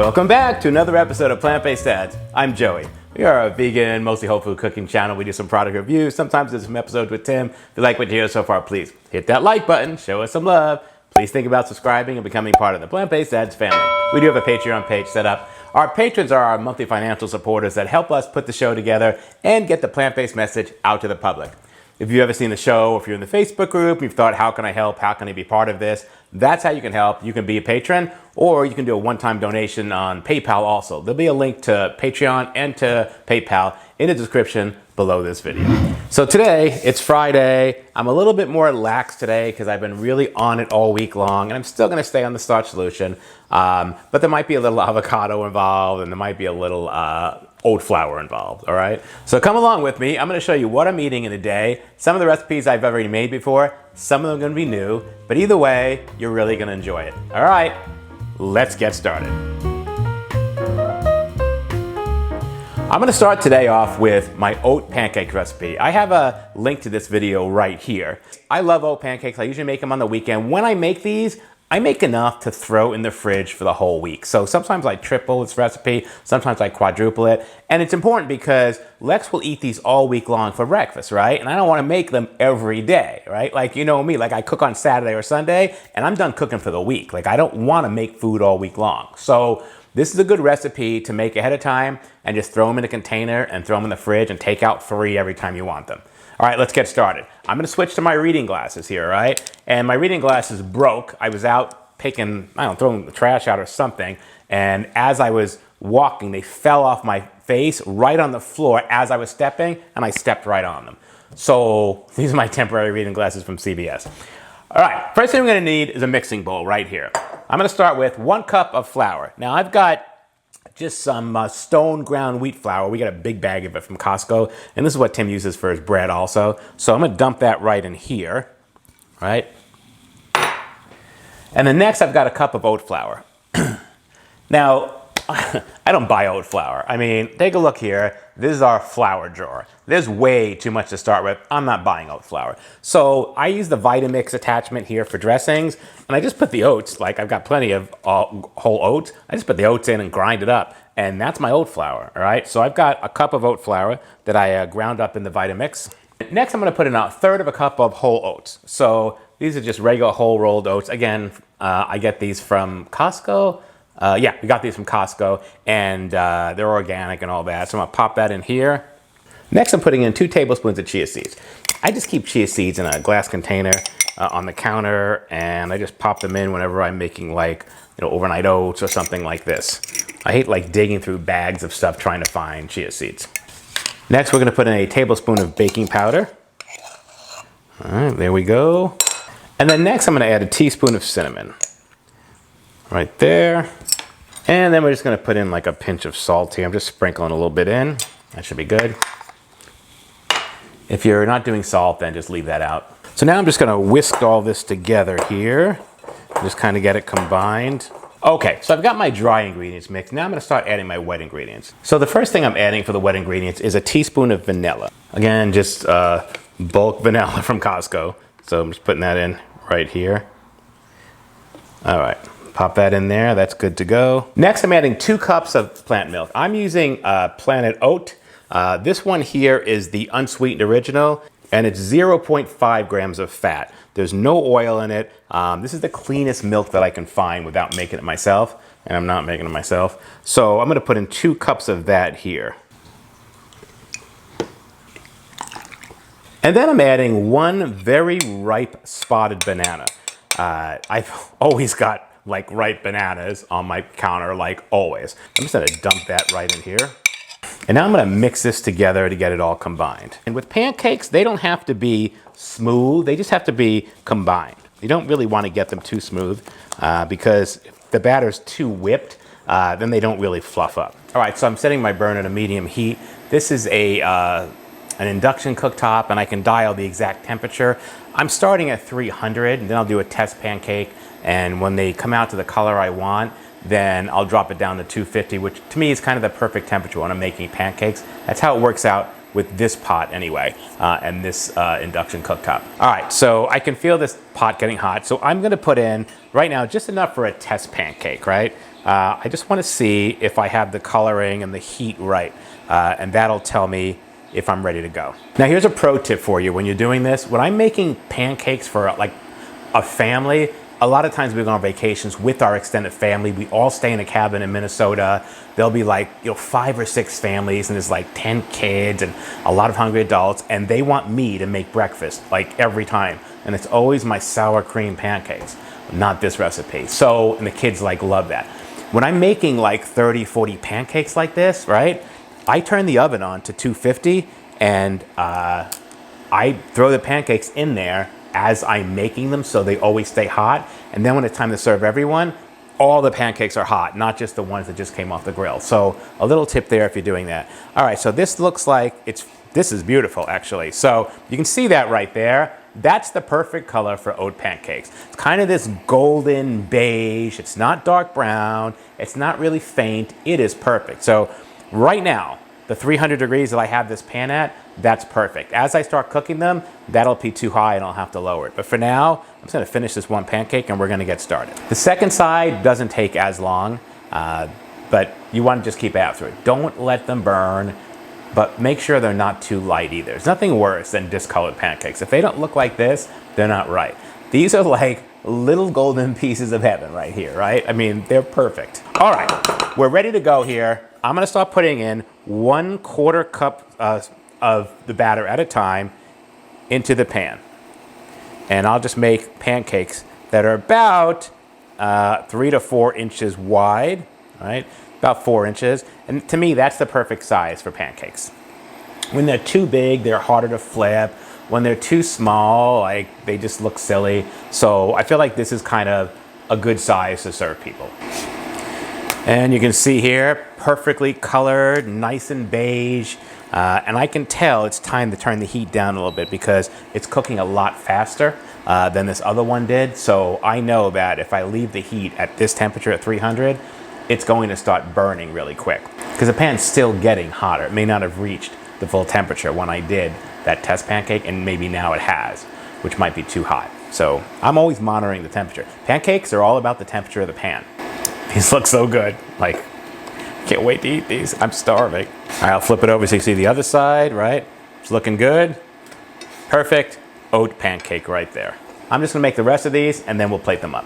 Welcome back to another episode of Plant-Based Dads. I'm Joey. We are a vegan, mostly whole food cooking channel. We do some product reviews. Sometimes there's some episodes with Tim. If you like what you hear so far, please hit that like button. Show us some love. Please think about subscribing and becoming part of the Plant-Based Dads family. We do have a Patreon page set up. Our patrons are our monthly financial supporters that help us put the show together and get the plant-based message out to the public. If you've ever seen the show, or if you're in the Facebook group, you've thought, how can I help? How can I be part of this? That's how you can help. You can be a patron, or you can do a one-time donation on PayPal also. There'll be a link to Patreon and to PayPal in the description below this video. So today, it's Friday. I'm a little bit more lax today because I've been really on it all week long, and I'm still gonna stay on the starch solution. But there might be a little avocado involved, and there might be a little oat flour involved, all right? So come along with me. I'm gonna show you what I'm eating in a day. Some of the recipes I've already made before, some of them are gonna be new, but either way, you're really gonna enjoy it. All right, let's get started. I'm gonna start today off with my oat pancake recipe. I have a link to this video right here. I love oat pancakes. I usually make them on the weekend. When I make these, I make enough to throw in the fridge for the whole week. So sometimes I triple this recipe, sometimes I quadruple it. And it's important because Lex will eat these all week long for breakfast, right? And I don't wanna make them every day, right? Like, you know me, like I cook on Saturday or Sunday and I'm done cooking for the week. Like I don't wanna make food all week long. So this is a good recipe to make ahead of time and just throw them in a container and throw them in the fridge and take out 3 every time you want them. All right, let's get started. I'm gonna switch to my reading glasses here, all right? And my reading glasses broke. I was out picking, I don't know, throwing the trash out or something. And as I was walking, they fell off my face right on the floor as I was stepping, and I stepped right on them. So these are my temporary reading glasses from CVS. All right, first thing we're gonna need is a mixing bowl right here. I'm gonna start with 1 cup of flour. Now I've got just some stone ground wheat flour. We got a big bag of it from Costco, and this is what Tim uses for his bread also. So I'm gonna dump that right in here, right? And then next I've got a cup of oat flour. Now, I don't buy oat flour. I mean, take a look here. This is our flour drawer. There's way too much to start with. I'm not buying oat flour. So I use the Vitamix attachment here for dressings, and I just put the oats, like I've got plenty of whole oats. I just put the oats in and grind it up, and that's my oat flour, all right? So I've got a cup of oat flour that I ground up in the Vitamix. Next, I'm gonna put in 1/3 of a cup of whole oats. So these are just regular whole rolled oats. Again, I get these from Costco. Yeah, we got these from Costco, and they're organic and all that. So I'm gonna pop that in here. Next, I'm putting in 2 tablespoons of chia seeds. I just keep chia seeds in a glass container on the counter, and I just pop them in whenever I'm making like, you know, overnight oats or something like this. I hate like digging through bags of stuff trying to find chia seeds. Next, we're gonna put in a tablespoon of baking powder. All right, there we go. And then next, I'm gonna add a teaspoon of cinnamon. Right there. And then we're just gonna put in like a pinch of salt here. I'm just sprinkling a little bit in. That should be good. If you're not doing salt, then just leave that out. So now I'm just gonna whisk all this together here. Just kind of get it combined. Okay, so I've got my dry ingredients mixed. Now I'm gonna start adding my wet ingredients. So the first thing I'm adding for the wet ingredients is a teaspoon of vanilla. Again, just bulk vanilla from Costco. So I'm just putting that in right here. All right. Pop that in there, that's good to go. Next, I'm adding 2 cups of plant milk. I'm using Planet Oat. This one here is the unsweetened original, and it's 0.5 grams of fat. There's no oil in it. This is the cleanest milk that I can find without making it myself, and I'm not making it myself. So I'm gonna put in 2 cups of that here. And then I'm adding 1 very ripe spotted banana. I've always got like ripe bananas on my counter, like always. I'm just gonna dump that right in here. And now I'm gonna mix this together to get it all combined. And with pancakes, they don't have to be smooth, they just have to be combined. You don't really wanna get them too smooth because if the batter's too whipped, then they don't really fluff up. All right, so I'm setting my burner to medium heat. This is an induction cooktop, and I can dial the exact temperature. I'm starting at 300, and then I'll do a test pancake. And when they come out to the color I want, then I'll drop it down to 250, which to me is kind of the perfect temperature when I'm making pancakes. That's how it works out with this pot anyway, and this induction cooktop. All right, so I can feel this pot getting hot. So I'm gonna put in, right now, just enough for a test pancake, right? I just want to see if I have the coloring and the heat right, and that'll tell me if I'm ready to go. Now here's a pro tip for you when you're doing this. When I'm making pancakes for like a family, a lot of times we go on vacations with our extended family. We all stay in a cabin in Minnesota. There'll be like, 5 or 6 families, and there's like 10 kids and a lot of hungry adults, and they want me to make breakfast like every time. And it's always my sour cream pancakes, not this recipe. So, and the kids like love that. When I'm making like 30, 40 pancakes like this, right? I turn the oven on to 250, and I throw the pancakes in there as I'm making them, so they always stay hot. And then when it's time to serve everyone, all the pancakes are hot, not just the ones that just came off the grill. So a little tip there if you're doing that. All right, so this looks like this is beautiful actually. So you can see that right there. That's the perfect color for oat pancakes. It's kind of this golden beige. It's not dark brown. It's not really faint. It is perfect. So right now, the 300 degrees that I have this pan at, that's perfect. As I start cooking them, that'll be too high and I'll have to lower it. But for now, I'm just gonna finish this one pancake and we're gonna get started. The second side doesn't take as long, but you wanna just keep after it. Don't let them burn, but make sure they're not too light either. There's nothing worse than discolored pancakes. If they don't look like this, they're not right. These are like little golden pieces of heaven right here, right? I mean, they're perfect. All right, we're ready to go here. I'm gonna start putting in 1/4 cup of the batter at a time into the pan. And I'll just make pancakes that are about 3 to 4 inches wide, right? About 4 inches. And to me, that's the perfect size for pancakes. When they're too big, they're harder to flip. When they're too small, like they just look silly. So I feel like this is kind of a good size to serve people. And you can see here, perfectly colored, nice and beige. And I can tell it's time to turn the heat down a little bit because it's cooking a lot faster than this other one did. So I know that if I leave the heat at this temperature at 300, it's going to start burning really quick because the pan's still getting hotter. It may not have reached the full temperature when I did that test pancake, and maybe now it has, which might be too hot. So I'm always monitoring the temperature. Pancakes are all about the temperature of the pan. These look so good. Like, can't wait to eat these. I'm starving. All right, I'll flip it over so you see the other side, right? It's looking good. Perfect oat pancake right there. I'm just gonna make the rest of these and then we'll plate them up.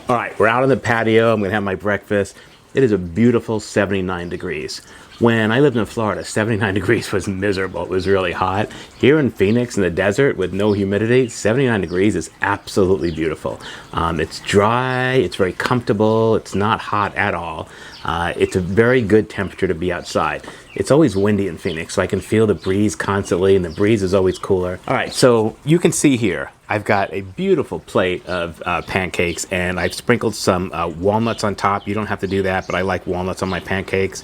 All right, we're out on the patio. I'm gonna have my breakfast. It is a beautiful 79 degrees. When I lived in Florida, 79 degrees was miserable. It was really hot. Here in Phoenix in the desert with no humidity, 79 degrees is absolutely beautiful. It's dry, it's very comfortable, it's not hot at all. It's a very good temperature to be outside. It's always windy in Phoenix, so I can feel the breeze constantly, and the breeze is always cooler. All right, so you can see here, I've got a beautiful plate of pancakes, and I've sprinkled some walnuts on top. You don't have to do that, but I like walnuts on my pancakes.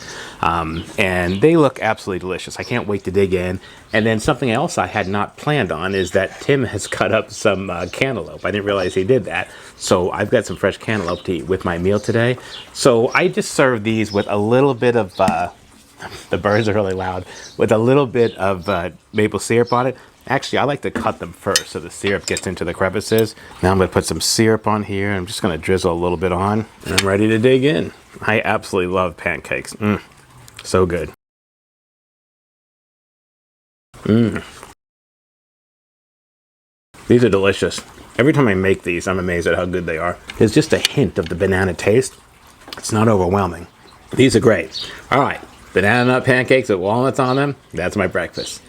And they look absolutely delicious. I can't wait to dig in. And then something else I had not planned on is that Tim has cut up some cantaloupe. I didn't realize he did that. So I've got some fresh cantaloupe to eat with my meal today. So I just served these with a little bit of, the birds are really loud, with a little bit of maple syrup on it. Actually, I like to cut them first so the syrup gets into the crevices. Now I'm gonna put some syrup on here. I'm just gonna drizzle a little bit on, and I'm ready to dig in. I absolutely love pancakes. So good. These are delicious. Every time I make these, I'm amazed at how good they are. There's just a hint of the banana taste. It's not overwhelming. These are great. All right, banana nut pancakes with walnuts on them. That's my breakfast.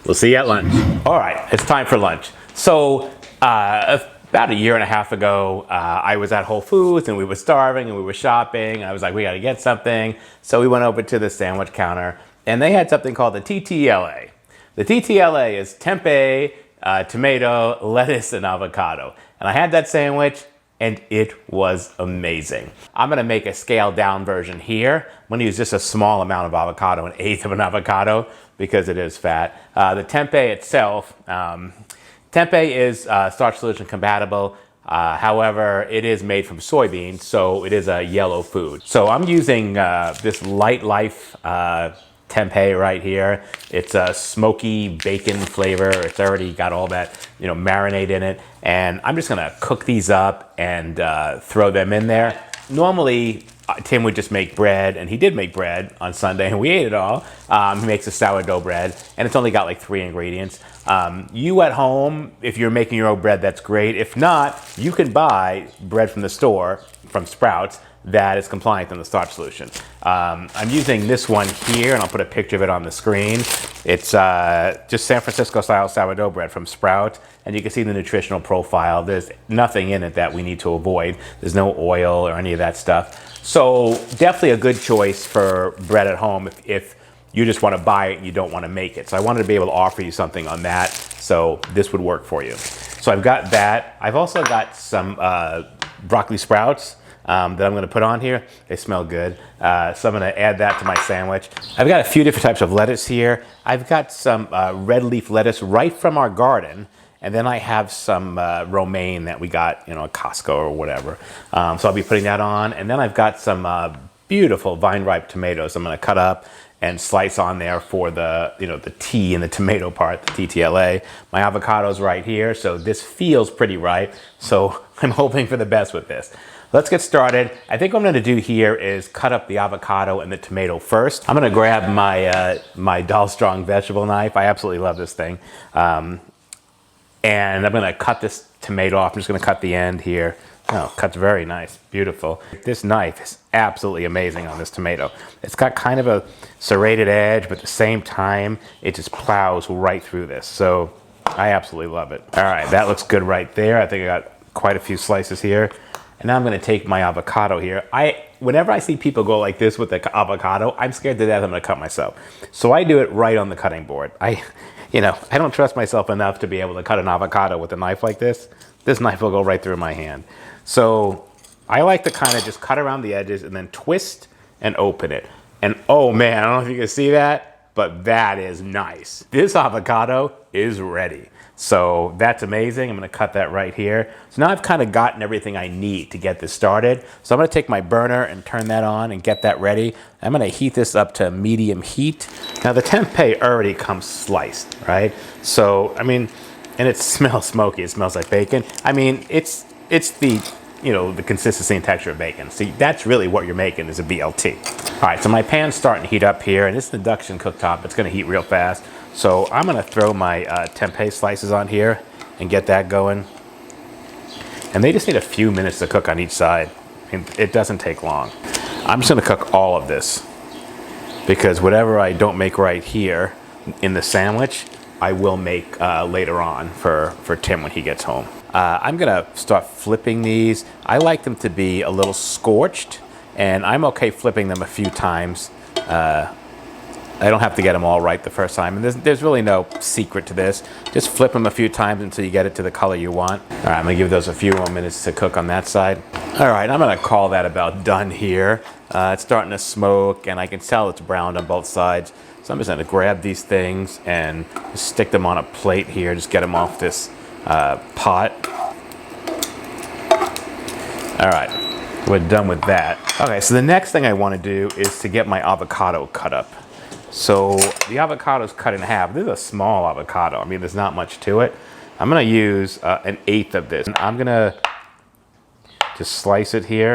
We'll see you at lunch. All right, it's time for lunch. So about a year and a half ago, I was at Whole Foods and we were starving and we were shopping. I was like, we gotta get something. So we went over to the sandwich counter and they had something called the TTLA. The TTLA is tempeh, tomato, lettuce, and avocado. And I had that sandwich and it was amazing. I'm gonna make a scaled down version here. I'm gonna use just a small amount of avocado, 1/8 of an avocado, because it is fat. The tempeh itself, tempeh is starch solution compatible. However, it is made from soybeans, so it is a yellow food. So I'm using this Light Life tempeh right here. It's a smoky bacon flavor. It's already got all that, marinade in it. And I'm just gonna cook these up and throw them in there. Normally, Tim would just make bread, and he did make bread on Sunday, and we ate it all. He makes a sourdough bread, and it's only got like 3 ingredients. You at home, if you're making your own bread, that's great. If not, you can buy bread from the store, from Sprouts, that is compliant in the starch solution. I'm using this one here, and I'll put a picture of it on the screen. It's just San Francisco style sourdough bread from Sprouts, and you can see the nutritional profile. There's nothing in it that we need to avoid. There's no oil or any of that stuff. So definitely a good choice for bread at home if you just want to buy it and you don't want to make it. So I wanted to be able to offer you something on that, so this would work for you. So I've got that. I've also got some broccoli sprouts that I'm going to put on here. They smell good. So I'm going to add that to my sandwich. I've got a few different types of lettuce here. I've got some red leaf lettuce right from our garden. And then I have some romaine that we got, at Costco or whatever. So I'll be putting that on. And then I've got some beautiful vine-ripe tomatoes I'm going to cut up and slice on there for the, the T in the tomato part, the TTLA. My avocado's right here, so this feels pretty ripe. So I'm hoping for the best with this. Let's get started. I think what I'm going to do here is cut up the avocado and the tomato first. I'm going to grab my my Doll Strong vegetable knife. I absolutely love this thing. And I'm going to cut this tomato off. I'm just going to cut the end here. Oh, cuts very nice. Beautiful. This knife is absolutely amazing on this tomato. It's got kind of a serrated edge, but at the same time, it just plows right through this. So I absolutely love it. All right, that looks good right there. I think I got quite a few slices here. And now I'm going to take my avocado here. Whenever I see people go like this with the avocado, I'm scared to death I'm going to cut myself. So I do it right on the cutting board. I don't trust myself enough to be able to cut an avocado with a knife like this. This knife will go right through my hand. So I like to kind of just cut around the edges and then twist and open it. And oh man, I don't know if you can see that, but that is nice. This avocado is ready. So that's amazing. I'm going to cut that right here. So now I've kind of gotten everything I need to get this started. So I'm going to take my burner and turn that on and get that ready. I'm going to heat this up to medium heat. Now the tempeh already comes sliced, right? So, and it smells smoky. It smells like bacon. It's the, the consistency and texture of bacon. See, that's really what you're making is a BLT. All right, so my pan's starting to heat up here, and this is an induction cooktop. It's going to heat real fast. So I'm going to throw my tempeh slices on here and get that going. And they just need a few minutes to cook on each side. It doesn't take long. I'm just going to cook all of this because whatever I don't make right here in the sandwich, I will make later on for Tim when he gets home. I'm going to start flipping these. I like them to be a little scorched, and I'm okay flipping them a few times. I don't have to get them all right the first time. And there's really no secret to this. Just flip them a few times until you get it to the color you want. All right, I'm gonna give those a few more minutes to cook on that side. All right, I'm gonna call that about done here. It's starting to smoke, and I can tell it's browned on both sides. So I'm just gonna grab these things and just stick them on a plate here. Just get them off this pot. All right, we're done with that. Okay, so the next thing I wanna do is to get my avocado cut up. So the avocado is cut in half. This is a small avocado. There's not much to it. I'm going to use 1/8 of this. I'm going to just slice it here.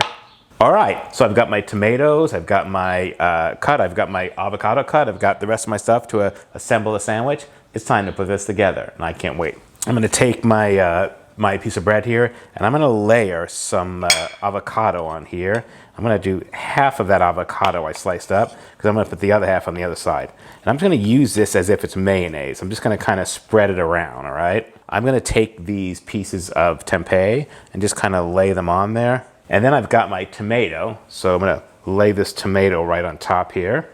All right, so I've got my tomatoes, I've got my cut, I've got my avocado cut, I've got the rest of my stuff to assemble a sandwich. It's time to put this together, and I can't wait. I'm going to take my my piece of bread here, and I'm going to layer some avocado on here. I'm going to do half of that avocado I sliced up because I'm going to put the other half on the other side. And I'm just going to use this as if it's mayonnaise. I'm just going to kind of spread it around, all right? I'm going to take these pieces of tempeh and just kind of lay them on there. And then I've got my tomato, so I'm going to lay this tomato right on top here.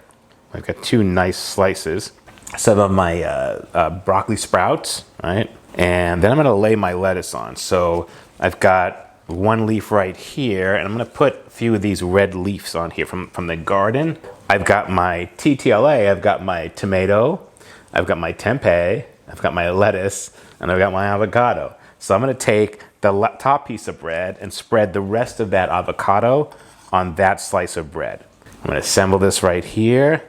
I've got 2 nice slices. Some of my broccoli sprouts, right? And then I'm going to lay my lettuce on. So I've got 1 leaf right here, and I'm going to put a few of these red leaves on here from the garden. I've got my TTLA, I've got my tomato, I've got my tempeh, I've got my lettuce, and I've got my avocado. So I'm going to take the top piece of bread and spread the rest of that avocado on that slice of bread. I'm going to assemble this right here,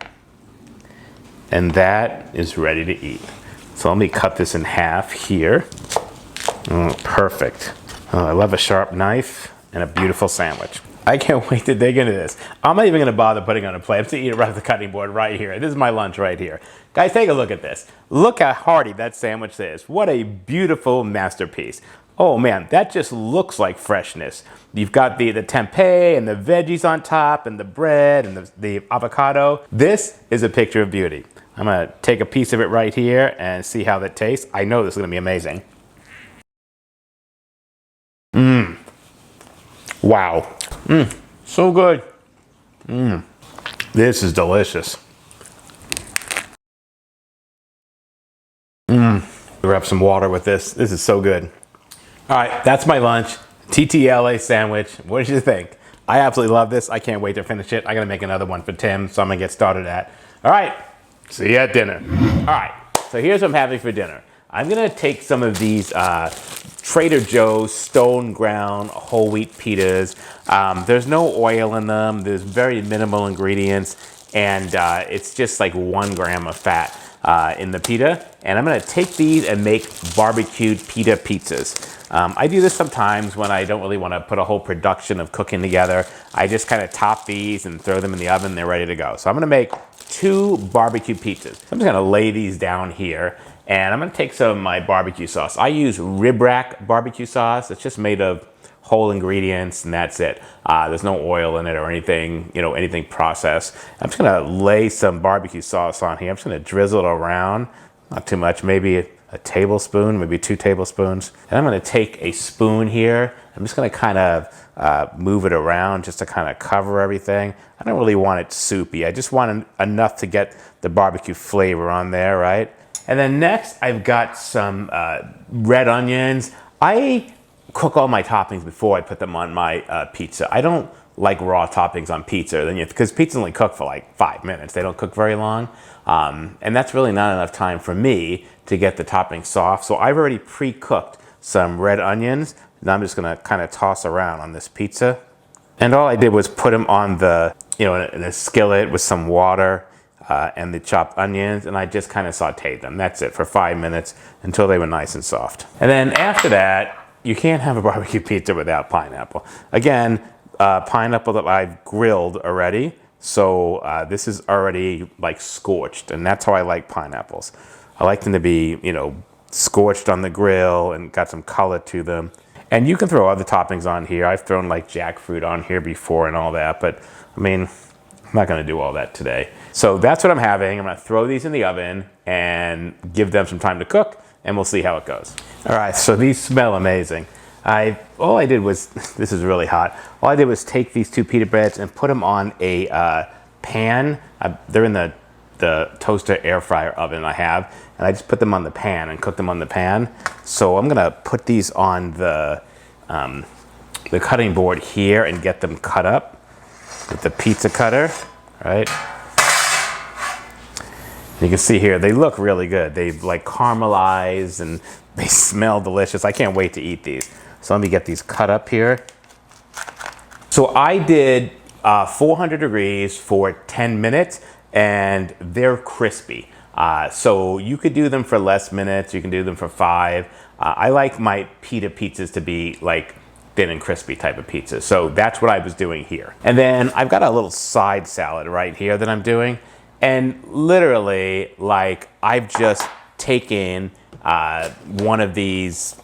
and that is ready to eat. So let me cut this in half here. Oh, perfect. Oh, I love a sharp knife and a beautiful sandwich. I can't wait to dig into this. I'm not even gonna bother putting it on a plate. I'm just gonna eat it right off the cutting board right here. This is my lunch right here. Guys, take a look at this. Look how hearty that sandwich is. What a beautiful masterpiece. Oh man, that just looks like freshness. You've got the tempeh and the veggies on top and the bread and the avocado. This is a picture of beauty. I'm gonna take a piece of it right here and see how that tastes. I know this is gonna be amazing. Mmm. Wow. Mmm. So good. Mmm. This is delicious. Mmm. Grab some water with this. This is so good. All right, that's my lunch. TTLA sandwich. What did you think? I absolutely love this. I can't wait to finish it. I gotta make another one for Tim, so I'm gonna get started at. All right, see you at dinner. All right, so here's what I'm having for dinner. I'm gonna take some of these Trader Joe's stone ground whole wheat pitas. There's no oil in them. There's very minimal ingredients, and it's just like 1 gram of fat in the pita. And I'm gonna take these and make barbecued pita pizzas. I do this sometimes when I don't really want to put a whole production of cooking together. I just kind of top these and throw them in the oven. They're ready to go. So I'm going to make 2 barbecue pizzas. So I'm just going to lay these down here, and I'm going to take some of my barbecue sauce. I use rib rack barbecue sauce. It's just made of whole ingredients, and that's it. There's no oil in it or anything, you know, anything processed. I'm just going to lay some barbecue sauce on here. I'm just going to drizzle it around. Not too much, maybe a tablespoon, maybe 2 tablespoons. And I'm gonna take a spoon here. I'm just gonna kind of move it around just to kind of cover everything. I don't really want it soupy. I just want enough to get the barbecue flavor on there, right? And then next, I've got some red onions. I cook all my toppings before I put them on my pizza. I don't like raw toppings on pizza, because pizzas only cook for like 5 minutes. They don't cook very long. And that's really not enough time for me to get the topping soft. So I've already pre-cooked some red onions. Now I'm just gonna kind of toss around on this pizza. And all I did was put them on the, you know, in a skillet with some water and the chopped onions, and I just kind of sauteed them. That's it, for 5 minutes until they were nice and soft. And then after that, you can't have a barbecue pizza without pineapple. Again, pineapple that I've grilled already. So this is already like scorched, and that's how I like pineapples. I like them to be, you know, scorched on the grill and got some color to them. And you can throw other toppings on here. I've thrown like jackfruit on here before and all that, but I mean, I'm not gonna do all that today. So that's what I'm having. I'm gonna throw these in the oven and give them some time to cook, and we'll see how it goes. All right, so these smell amazing. All I did was, this is really hot, all I did was take these 2 pita breads and put them on a pan. They're in the toaster air fryer oven I have, and I just put them on the pan and cook them on the pan. So I'm gonna put these on the cutting board here and get them cut up with the pizza cutter, right? You can see here, they look really good. They've like caramelized and they smell delicious. I can't wait to eat these. So let me get these cut up here. So I did 400 degrees for 10 minutes, and they're crispy. So you could do them for less minutes. You can do them for 5. I like my pita pizzas to be like thin and crispy type of pizza. So that's what I was doing here. And then I've got a little side salad right here that I'm doing. And literally, like, I've just taken one of these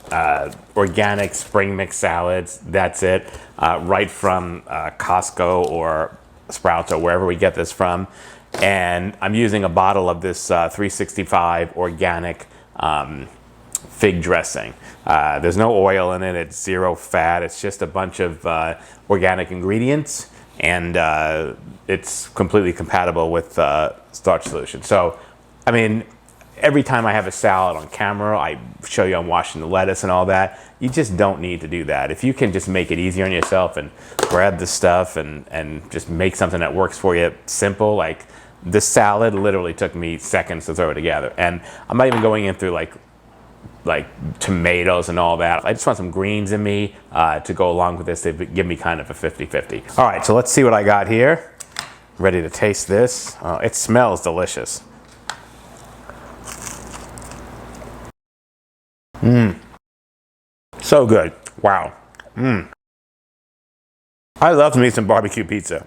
organic spring mix salads, that's it, right from Costco or Sprouts or wherever we get this from. And I'm using a bottle of this 365 organic fig dressing. There's no oil in it, it's 0 fat, it's just a bunch of organic ingredients, and it's completely compatible with starch solution. So, I mean, every time I have a salad on camera, I show you I'm washing the lettuce and all that. You just don't need to do that. If you can just make it easier on yourself and grab the stuff and just make something that works for you, simple, like this salad literally took me seconds to throw it together. And I'm not even going in through like tomatoes and all that. I just want some greens in me to go along with this. They give me kind of a 50-50. All right, so let's see what I got here. Ready to taste this. It smells delicious. Mmm. So good. Wow. Mmm. I love me some barbecue pizza.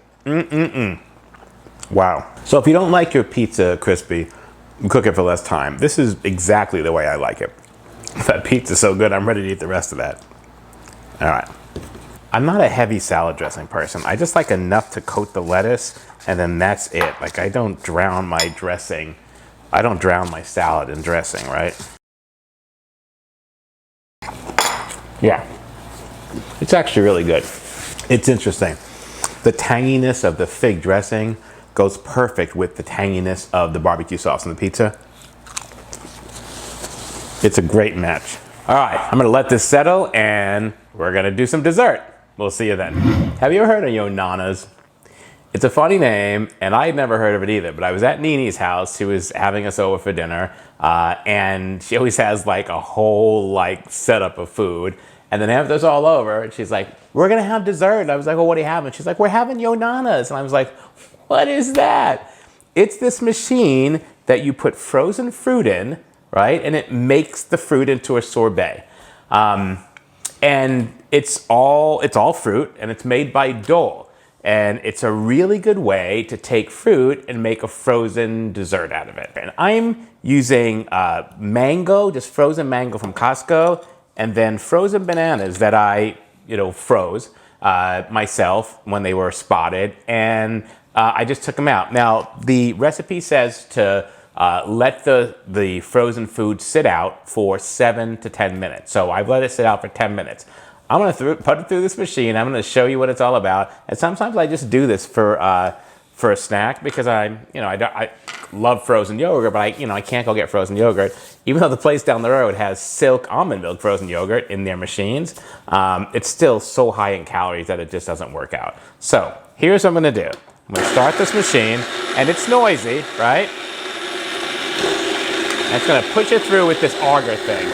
Wow. So if you don't like your pizza crispy, cook it for less time. This is exactly the way I like it. That pizza's so good, I'm ready to eat the rest of that. All right. I'm not a heavy salad dressing person. I just like enough to coat the lettuce, and then that's it. Like, I don't drown my dressing. I don't drown my salad in dressing, right? Yeah. It's actually really good. It's interesting. The tanginess of the fig dressing goes perfect with the tanginess of the barbecue sauce on the pizza. It's a great match. All right, I'm gonna let this settle and we're gonna do some dessert. We'll see you then. Have you ever heard of Yonana's? It's a funny name, and I had never heard of it either, but I was at Nini's house. She was having us over for dinner, and she always has like a whole like setup of food. And then after it's all over, she's like, we're gonna have dessert. And I was like, well, what are you having? She's like, we're having Yonana's. And I was like, what is that? It's this machine that you put frozen fruit in, right? And it makes the fruit into a sorbet. And it's all fruit, and it's made by Dole. And it's a really good way to take fruit and make a frozen dessert out of it. And I'm using mango, just frozen mango from Costco, and then frozen bananas that I, froze myself when they were spotted, and I just took them out. Now, the recipe says to let the frozen food sit out for 7 to 10 minutes. So I've let it sit out for 10 minutes. I'm gonna put it through this machine. I'm gonna show you what it's all about. And sometimes I just do this for a snack because I love frozen yogurt, but I can't go get frozen yogurt. Even though the place down the road has Silk almond milk frozen yogurt in their machines, it's still so high in calories that it just doesn't work out. So here's what I'm gonna do. I'm gonna start this machine, and it's noisy, right? And it's gonna push it through with this auger thing.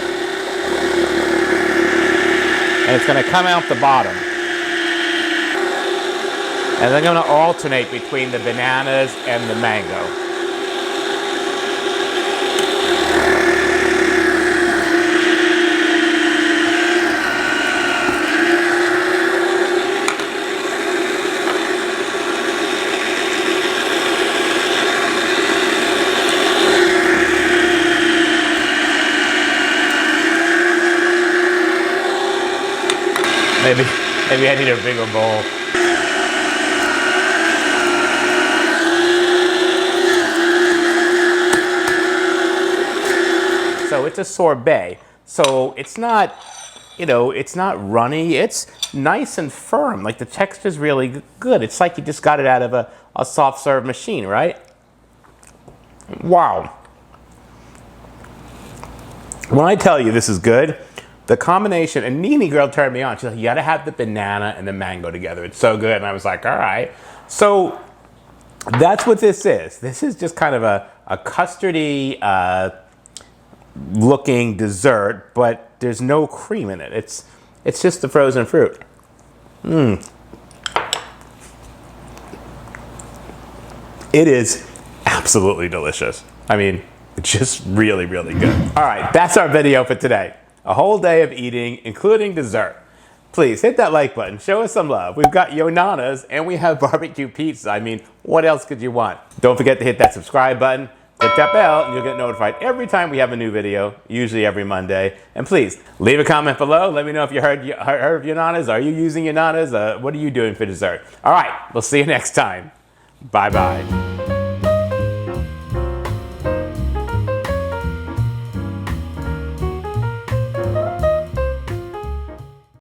And it's gonna come out the bottom. And then I'm gonna alternate between the bananas and the mango. Maybe I need a bigger bowl. So it's a sorbet. So it's not, it's not runny. It's nice and firm. Like the texture's really good. It's like you just got it out of a soft serve machine, right? Wow. When I tell you this is good, the combination, and Nini girl turned me on. She's like, you gotta have the banana and the mango together. It's so good. And I was like, all right. So that's what this is. This is just kind of a custardy looking dessert, but there's no cream in it. It's just the frozen fruit. It is absolutely delicious. I mean, it's just really, really good. All right, that's our video for today. A whole day of eating, including dessert. Please hit that like button, show us some love. We've got Yonana's and we have barbecue pizza. I mean, what else could you want? Don't forget to hit that subscribe button, click that bell, and you'll get notified every time we have a new video, usually every Monday. And please, leave a comment below. Let me know if you heard of Yonana's. Are you using Yonana's? What are you doing for dessert? All right, we'll see you next time. Bye-bye.